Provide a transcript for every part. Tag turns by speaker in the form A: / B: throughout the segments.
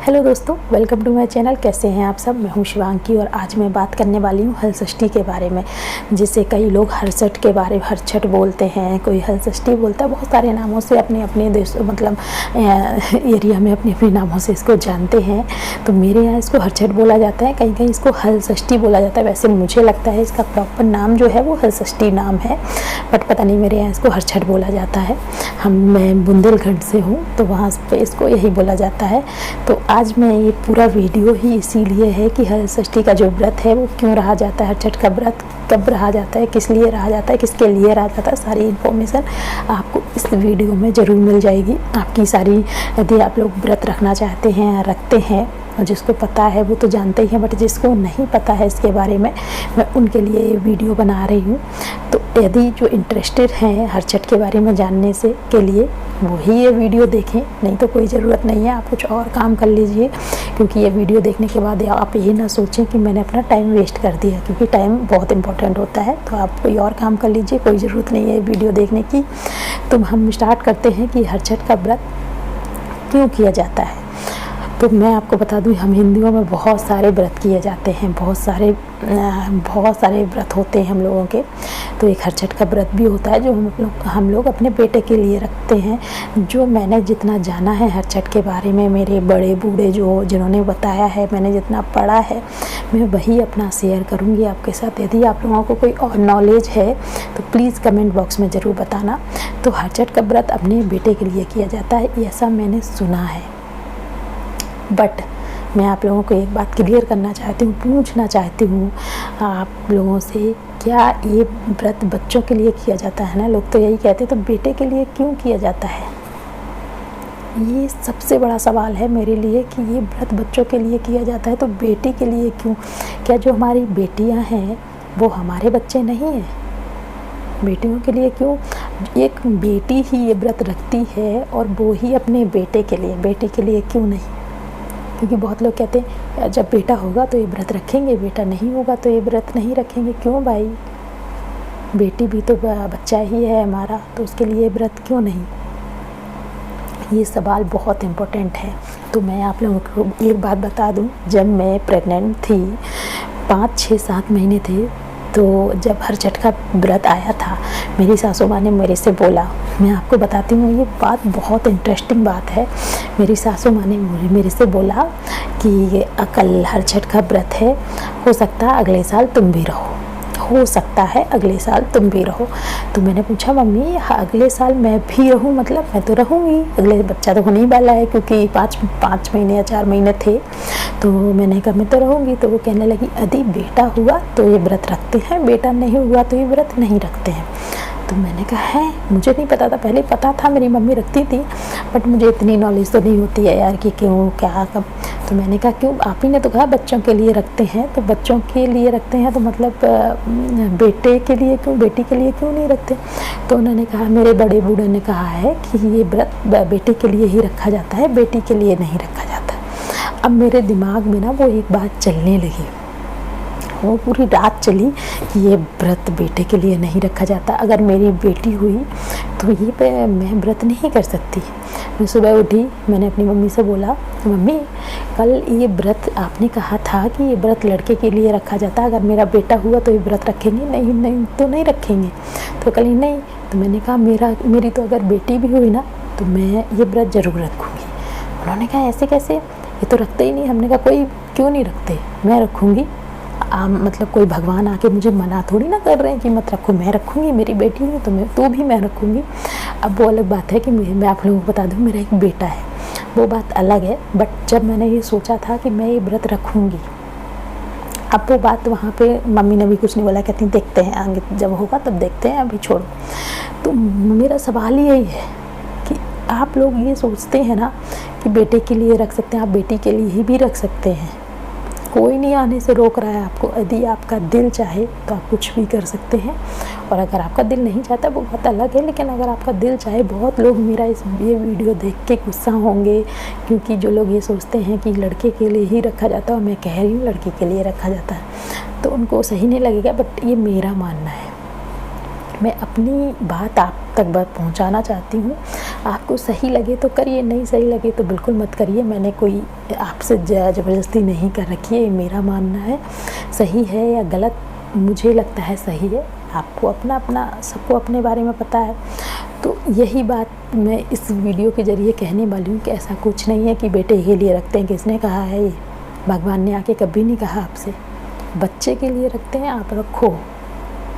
A: Hello दोस्तों, welcome to my channel. कैसे हैं आप सब? मैं हूं शिवांकी और आज मैं बात करने वाली हूं हलषष्ठी के बारे में, जिसे कई लोग हरसठ के बारे में हरछठ बोलते हैं, कोई हलषष्ठी बोलता है। बहुत सारे नामों से अपने अपने देश मतलब एरिया में अपने अपने नामों से इसको जानते हैं। तो मेरे यहाँ इसको हरछठ बोला जाता है, कहीं कहीं इसको हलषष्ठी बोला जाता है। वैसे मुझे लगता है इसका प्रॉपर नाम जो है वो हलषष्ठी नाम है, बट पता नहीं, मेरे यहाँ इसको हरछठ बोला जाता है। मैं बुंदेलखंड से हूँ, तो वहाँ पे इसको यही बोला जाता है। तो आज मैं ये पूरा वीडियो ही इसीलिए है कि हलषष्ठी का जो व्रत है वो क्यों रहा जाता है, हरछठ का व्रत कब रहा जाता है, किस लिए रहा जाता है, किसके लिए रहा जाता है, सारी इन्फॉर्मेशन आपको इस वीडियो में ज़रूर मिल जाएगी। आपकी सारी, यदि आप लोग व्रत रखना चाहते हैं, रखते हैं, और जिसको पता है वो तो जानते ही हैं, बट जिसको नहीं पता है इसके बारे में, मैं उनके लिए ये वीडियो बना रही हूँ। तो यदि जो इंटरेस्टेड हैं हरछठ के बारे में जानने से के लिए, वो ही ये वीडियो देखें, नहीं तो कोई ज़रूरत नहीं है। आप कुछ और काम कर लीजिए, क्योंकि ये वीडियो देखने के बाद आप ये ना सोचें कि मैंने अपना टाइम वेस्ट कर दिया, क्योंकि टाइम बहुत इंपॉर्टेंट होता है। तो आप कोई और काम कर लीजिए, कोई ज़रूरत नहीं है वीडियो देखने की। तो हम स्टार्ट करते हैं कि हरछठ का व्रत क्यों किया जाता है। तो मैं आपको बता दूँ, हम हिंदुओं में बहुत सारे व्रत किए जाते हैं, बहुत सारे व्रत होते हैं हम लोगों के। तो एक हरछठ का व्रत भी होता है जो हम लोग अपने बेटे के लिए रखते हैं। जो मैंने जितना जाना है हरछठ के बारे में, मेरे बड़े बूढ़े जिन्होंने बताया है, मैंने जितना पढ़ा है, मैं वही अपना शेयर करूँगी आपके साथ। यदि आप लोगों को कोई और नॉलेज है तो प्लीज़ कमेंट बॉक्स में ज़रूर बताना। तो हरछठ का व्रत अपने बेटे के लिए किया जाता है, ऐसा मैंने सुना है। बट मैं आप लोगों को एक बात क्लियर करना चाहती हूँ, पूछना चाहती हूँ आप लोगों से, क्या ये व्रत बच्चों के लिए किया जाता है ना? लोग तो यही कहते हैं, तो बेटे के लिए क्यों किया जाता है? ये सबसे बड़ा सवाल है मेरे लिए कि ये व्रत बच्चों के लिए किया जाता है, तो बेटे के लिए क्यों? क्या जो हमारी बेटियाँ हैं वो हमारे बच्चे नहीं हैं? बेटियों के लिए क्यों? एक बेटी ही ये व्रत रखती है, और वो ही अपने बेटे के लिए, बेटी के लिए क्यों नहीं? क्योंकि बहुत लोग कहते हैं जब बेटा होगा तो ये व्रत रखेंगे, बेटा नहीं होगा तो ये व्रत नहीं रखेंगे। क्यों भाई? बेटी भी तो बच्चा ही है हमारा, तो उसके लिए व्रत क्यों नहीं? ये सवाल बहुत इम्पोर्टेंट है। तो मैं आप लोगों को एक बात बता दूं, जब मैं प्रेग्नेंट थी, 5, 6, 7 महीने थे, तो जब हरछठ का व्रत आया था, मेरी सासू माँ ने मेरे से बोला, मैं आपको बताती हूँ, ये बात बहुत इंटरेस्टिंग बात है। मेरी सासू माँ ने मेरे से बोला कि कल हरछठ का व्रत है, हो सकता है अगले साल तुम भी रहो, हो सकता है अगले साल तुम भी रहो। तो मैंने पूछा, मम्मी अगले साल मैं भी रहूं? मतलब मैं तो रहूँगी, अगले बच्चा तो होने ही वाला है, क्योंकि 5 महीने या 4 महीने थे। तो मैंने कहा मैं तो रहूँगी। तो वो कहने लगी, यदि बेटा हुआ तो ये व्रत रखते हैं, बेटा नहीं हुआ तो ये व्रत नहीं रखते हैं। तो मैंने कहा है, मुझे नहीं पता था। पहले पता था, मेरी मम्मी रखती थी, बट मुझे इतनी नॉलेज तो नहीं होती है यार कि क्यों, क्या, कब। तो मैंने कहा क्यों? आप ही ने तो कहा बच्चों के लिए रखते हैं, तो बच्चों के लिए रखते हैं तो मतलब बेटे के लिए क्यों, बेटी के लिए क्यों नहीं रखते? तो उन्होंने कहा, मेरे बड़े बूढ़े ने कहा है कि ये व्रत बेटे के लिए ही रखा जाता है, बेटी के लिए नहीं रखा जाता। अब मेरे दिमाग में ना वो एक बात चलने लगी, वो पूरी रात चली कि ये व्रत बेटे के लिए नहीं रखा जाता। अगर मेरी बेटी हुई तो ये पे मैं व्रत नहीं कर सकती। मैं सुबह उठी, मैंने अपनी मम्मी से बोला, मम्मी कल ये व्रत आपने कहा था कि ये व्रत लड़के के लिए रखा जाता है, अगर मेरा बेटा हुआ तो ये व्रत रखेंगे? नहीं नहीं तो नहीं रखेंगे। तो कल नहीं। तो मैंने कहा मेरी तो अगर बेटी भी हुई ना तो मैं ये व्रत ज़रूर रखूँगी। उन्होंने कहा ऐसे कैसे, ये तो रखते ही नहीं। हमने कहा कोई क्यों नहीं रखते, मैं रखूँगी। मतलब कोई भगवान आके मुझे मना थोड़ी ना कर रहे हैं कि मत रखो, मैं रखूँगी, मेरी बेटी हूँ तो भी मैं रखूँगी। अब वो अलग बात है कि मैं आप लोगों को बता दूँ, मेरा एक बेटा है, वो बात अलग है। बट जब मैंने ये सोचा था कि मैं ये व्रत रखूँगी, अब वो बात वहाँ पे मम्मी ने भी कुछ नहीं बोला, कहती देखते हैं आगे जब होगा तब देखते हैं, अभी छोड़ो। तो मेरा सवाल ही यही है कि आप लोग ये सोचते हैं ना कि बेटे के लिए रख सकते हैं, आप बेटी के लिए ही भी रख सकते हैं। कोई नहीं आने से रोक रहा है आपको। यदि आपका दिल चाहे तो आप कुछ भी कर सकते हैं, और अगर आपका दिल नहीं चाहता वो बात अलग है। लेकिन अगर आपका दिल चाहे, बहुत लोग मेरा ये वीडियो देख के गुस्सा होंगे, क्योंकि जो लोग ये सोचते हैं कि लड़के के लिए ही रखा जाता है, और मैं कह रही हूँ लड़के के लिए रखा जाता है, तो उनको सही नहीं लगेगा। बट ये मेरा मानना है, मैं अपनी बात आप तक बस पहुंचाना चाहती हूँ। आपको सही लगे तो करिए, नहीं सही लगे तो बिल्कुल मत करिए। मैंने कोई आपसे ज़बरदस्ती नहीं कर रखी है, ये मेरा मानना है। सही है या गलत, मुझे लगता है सही है। आपको अपना अपना, सबको अपने बारे में पता है। तो यही बात मैं इस वीडियो के ज़रिए कहने वाली हूँ कि ऐसा कुछ नहीं है कि बेटे के लिए रखते हैं। किसने कहा है ये? भगवान ने आके कभी नहीं कहा आपसे। बच्चे के लिए रखते हैं, आप रखो।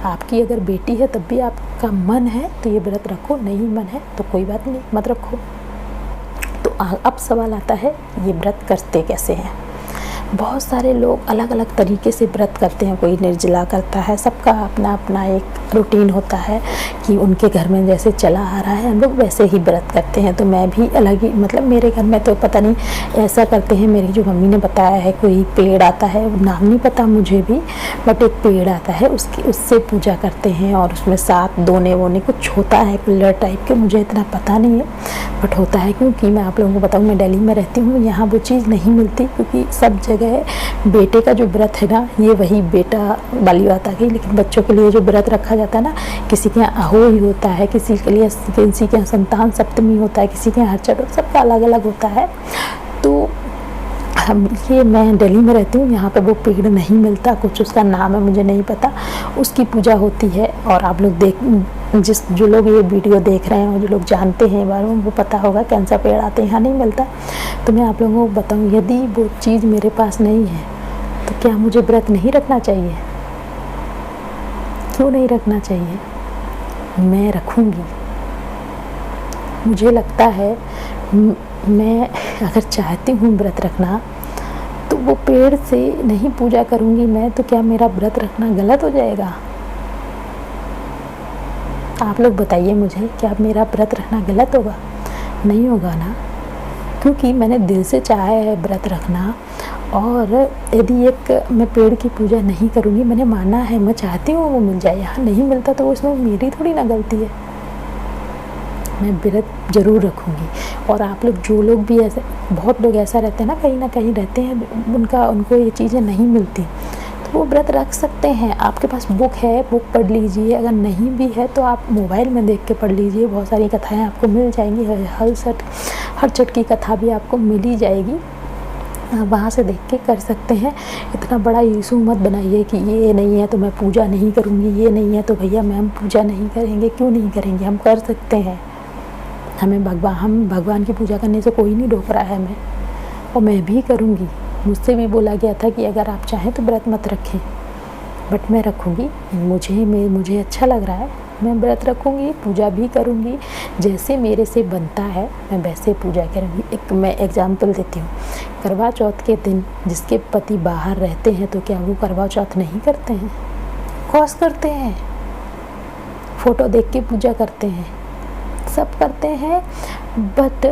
A: आपकी अगर बेटी है तब भी आपका मन है तो ये व्रत रखो, नहीं मन है तो कोई बात नहीं, मत रखो। तो अब सवाल आता है ये व्रत करते कैसे हैं। बहुत सारे लोग अलग अलग तरीके से व्रत करते हैं। कोई निर्जला करता है, सबका अपना अपना एक रूटीन होता है कि उनके घर में जैसे चला आ रहा है हम लोग वैसे ही व्रत करते हैं। तो मैं भी अलग ही, मतलब मेरे घर में तो पता नहीं ऐसा करते हैं। मेरी जो मम्मी ने बताया है, कोई पेड़ आता है, नाम नहीं पता मुझे भी, बट एक पेड़ आता है उससे पूजा करते हैं और उसमें 7 दोने वोने कुछ होता है, कुल्लर टाइप के, मुझे इतना पता नहीं है बट होता है। क्योंकि मैं आप लोगों को बताऊँ, मैं दिल्ली में रहती हूँ, यहाँ वो चीज़ नहीं मिलती क्योंकि सब जगह बेटे का जो व्रत है ना, ये वही बेटा वाली बात आ गई। लेकिन बच्चों के लिए जो व्रत रखा जाता है ना, किसी के यहाँ अहोई होता है, किसी के यहाँ संतान सप्तमी होता है, किसी के यहाँ हरचट, सबका अलग अलग होता है। तो ये मैं दिल्ली में रहती हूँ, यहाँ पे वो पेड़ नहीं मिलता, कुछ उसका नाम है मुझे नहीं पता, उसकी पूजा होती है। और आप लोग जो लोग ये वीडियो देख रहे हैं और जो लोग जानते हैं बारे में, वो पता होगा कौन सा पेड़ आते हैं, यहाँ नहीं मिलता। तो मैं आप लोगों को बताऊँ, यदि वो चीज़ मेरे पास नहीं है तो क्या मुझे व्रत नहीं रखना चाहिए? क्यों नहीं रखना चाहिए? मैं रखूँगी। मुझे लगता है मैं अगर चाहती हूँ व्रत रखना तो वो पेड़ से नहीं पूजा करूँगी मैं, तो क्या मेरा व्रत रखना गलत हो जाएगा? आप लोग बताइए मुझे, क्या मेरा व्रत रखना गलत होगा? नहीं होगा ना, क्योंकि मैंने दिल से चाहा है व्रत रखना। और यदि मैं पेड़ की पूजा नहीं करूँगी, मैंने माना है, मैं चाहती हूँ वो मिल जाए, यहाँ नहीं मिलता तो उसमें मेरी थोड़ी ना गलती है। मैं व्रत ज़रूर रखूँगी। और आप लोग, जो लोग भी ऐसे, बहुत लोग ऐसा रहते हैं ना कहीं रहते हैं, उनको ये चीज़ें नहीं मिलती, तो वो व्रत रख सकते हैं। आपके पास बुक है, बुक पढ़ लीजिए। अगर नहीं भी है तो आप मोबाइल में देख के पढ़ लीजिए, बहुत सारी कथाएँ आपको मिल जाएंगी। हर छठ की कथा भी आपको मिल ही जाएगी, आप वहाँ से देख के कर सकते हैं। इतना बड़ा इशू मत बनाइए कि ये नहीं है तो मैं पूजा नहीं करूँगी, ये नहीं है तो भैया मैम पूजा नहीं करेंगे। क्यों नहीं करेंगे? हम कर सकते हैं। हम भगवान की पूजा करने से कोई नहीं रोक रहा है हमें, और मैं भी करूँगी। मुझसे भी बोला गया था कि अगर आप चाहें तो व्रत मत रखें, बट मैं रखूँगी। मुझे अच्छा लग रहा है, मैं व्रत रखूँगी, पूजा भी करूँगी। जैसे मेरे से बनता है मैं वैसे पूजा करूँगी। मैं एग्जांपल देती हूँ, करवा चौथ के दिन जिसके पति बाहर रहते हैं तो क्या वो करवा चौथ नहीं करते हैं? कौस करते हैं, फ़ोटो देख के पूजा करते हैं, सब करते हैं। बट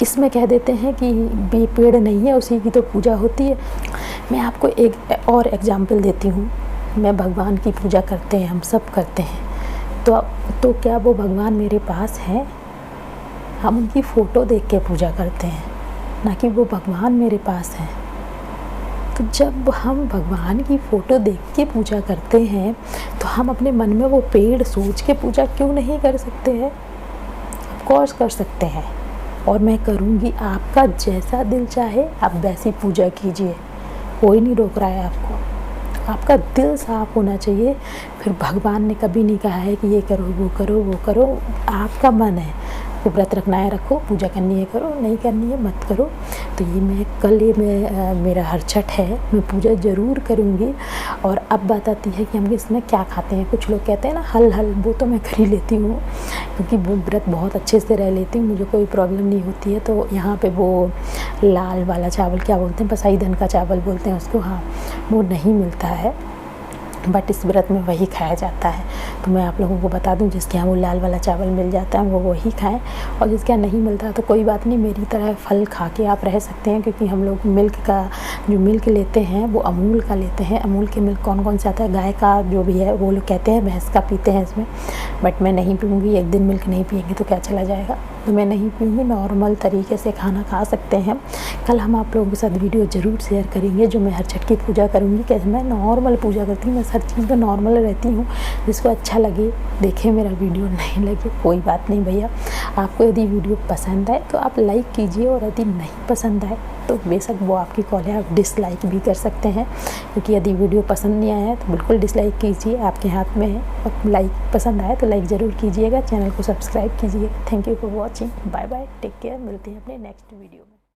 A: इसमें कह देते हैं कि बे पेड़ नहीं है उसी की तो पूजा होती है। मैं आपको एक और एग्जांपल देती हूँ। मैं भगवान की पूजा करते हैं, हम सब करते हैं, तो क्या वो भगवान मेरे पास हैं? हम उनकी फ़ोटो देख के पूजा करते हैं, ना कि वो भगवान मेरे पास हैं। तो जब हम भगवान की फ़ोटो देख के पूजा करते हैं तो हम अपने मन में वो पेड़ सोच के पूजा क्यों नहीं कर सकते हैं? ऑफ कोर्स कर सकते हैं, और मैं करूँगी। आपका जैसा दिल चाहे आप वैसी पूजा कीजिए, कोई नहीं रोक रहा है आपको। आपका दिल साफ होना चाहिए। फिर भगवान ने कभी नहीं कहा है कि ये करो, वो करो, वो करो। आपका मन है, वो व्रत रखना है रखो, पूजा करनी है करो, नहीं करनी है मत करो। तो मेरा हर छठ है, मैं पूजा ज़रूर करूँगी। और अब बात आती है कि हम इसमें क्या खाते हैं। कुछ लोग कहते हैं ना हल, वो तो मैं कर ही लेती हूँ क्योंकि वो व्रत बहुत अच्छे से रह लेती हूँ, मुझे कोई प्रॉब्लम नहीं होती है। तो यहाँ पे वो लाल वाला चावल, क्या बोलते हैं, बसाई धन का चावल बोलते हैं उसको, हाँ, वो नहीं मिलता है, बट इस व्रत में वही खाया जाता है। तो मैं आप लोगों को बता दूं, जिसके यहाँ वो लाल वाला चावल मिल जाता है वो वही खाएं, और जिसके यहाँ नहीं मिलता तो कोई बात नहीं, मेरी तरह फल खा के आप रह सकते हैं। क्योंकि हम लोग जो मिल्क लेते हैं वो अमूल का लेते हैं। अमूल के मिल्क कौन से आता है, गाय का जो भी है, वो लोग कहते हैं भैंस का पीते हैं इसमें, बट मैं नहीं पीऊँगी। एक दिन मिल्क नहीं पिएंगे तो क्या चला जाएगा। तो मैं नहीं पीऊँगी, नॉर्मल तरीके से खाना खा सकते हैं। कल हम आप लोगों के साथ वीडियो ज़रूर शेयर करेंगे जो मैं हर छठ की पूजा करूँगी, कैसे मैं नॉर्मल पूजा करती हूँ। मैं हर चीज़ में नॉर्मल रहती हूँ। जिसको अच्छा लगे देखे मेरा वीडियो, नहीं लगे कोई बात नहीं भैया। आपको यदि वीडियो पसंद आए तो आप लाइक कीजिए, और यदि नहीं पसंद आए तो बेशक वो आपकी कॉल है, आप डिसलाइक भी कर सकते हैं। क्योंकि यदि वीडियो पसंद नहीं आया है तो बिल्कुल डिसलाइक कीजिए, आपके हाथ में है। और लाइक पसंद आए तो लाइक ज़रूर कीजिएगा, चैनल को सब्सक्राइब कीजिए। Thank you for watching, bye bye, take care. मिलते हैं अपने नेक्स्ट वीडियो में।